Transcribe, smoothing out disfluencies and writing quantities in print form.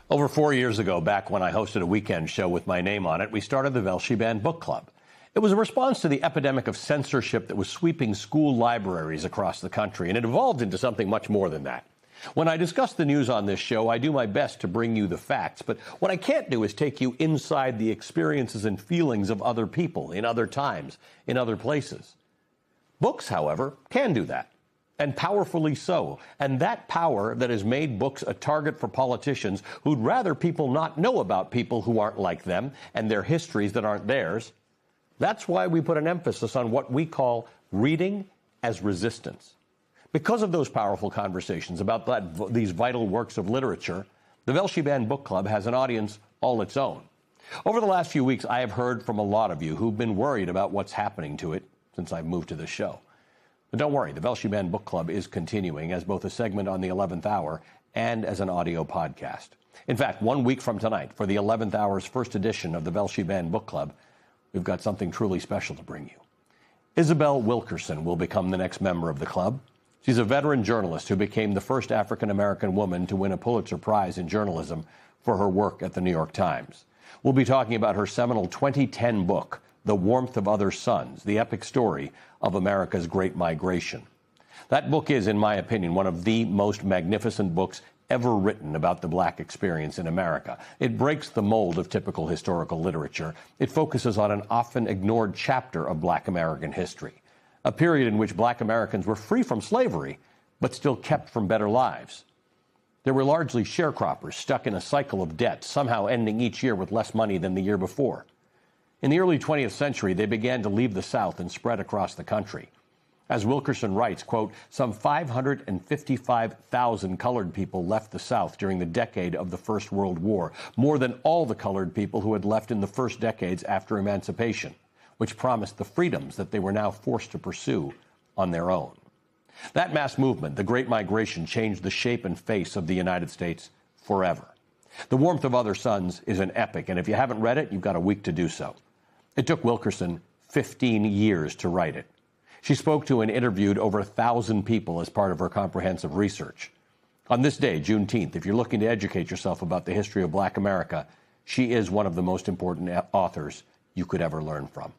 Over 4 years ago, back when I hosted a weekend show with my name on it, we started the Velshi Band Book Club. It was a response to the epidemic of censorship that was sweeping school libraries across the country, and it evolved into something much more than that. When I discuss the news on this show, I do my best to bring you the facts, but what I can't do is take you inside the experiences and feelings of other people, in other times, in other places. Books, however, can do that, and powerfully so. And that power that has made books a target for politicians who'd rather people not know about people who aren't like them and their histories that aren't theirs, that's why we put an emphasis on what we call reading as resistance. Because of those powerful conversations about these vital works of literature, the Velshi Band Book Club has an audience all its own. Over the last few weeks, I have heard from a lot of you who've been worried about what's happening to it since I moved to this show. But don't worry, the Velshi Band Book Club is continuing as both a segment on the 11th hour and as an audio podcast. In fact, 1 week from tonight, for the 11th hour's first edition of the Velshi Band Book Club, we've got something truly special to bring you. Isabel Wilkerson will become the next member of the club. She's a veteran journalist who became the first African-American woman to win a Pulitzer Prize in journalism for her work at the New York Times. We'll be talking about her seminal 2010 book, The Warmth of Other Suns, the epic story of America's Great Migration. That book is, in my opinion, one of the most magnificent books ever written about the black experience in America. It breaks the mold of typical historical literature. It focuses on an often ignored chapter of black American history, a period in which black Americans were free from slavery, but still kept from better lives. They were largely sharecroppers stuck in a cycle of debt, somehow ending each year with less money than the year before. In the early 20th century, they began to leave the South and spread across the country. As Wilkerson writes, quote, some 555,000 colored people left the South during the decade of the First World War, more than all the colored people who had left in the first decades after emancipation, which promised the freedoms that they were now forced to pursue on their own. That mass movement, the Great Migration, changed the shape and face of the United States forever. The Warmth of Other Suns is an epic, and if you haven't read it, you've got a week to do so. It took Wilkerson 15 years to write it. She spoke to and interviewed over 1,000 people as part of her comprehensive research. On this day, Juneteenth, if you're looking to educate yourself about the history of black America, she is one of the most important authors you could ever learn from.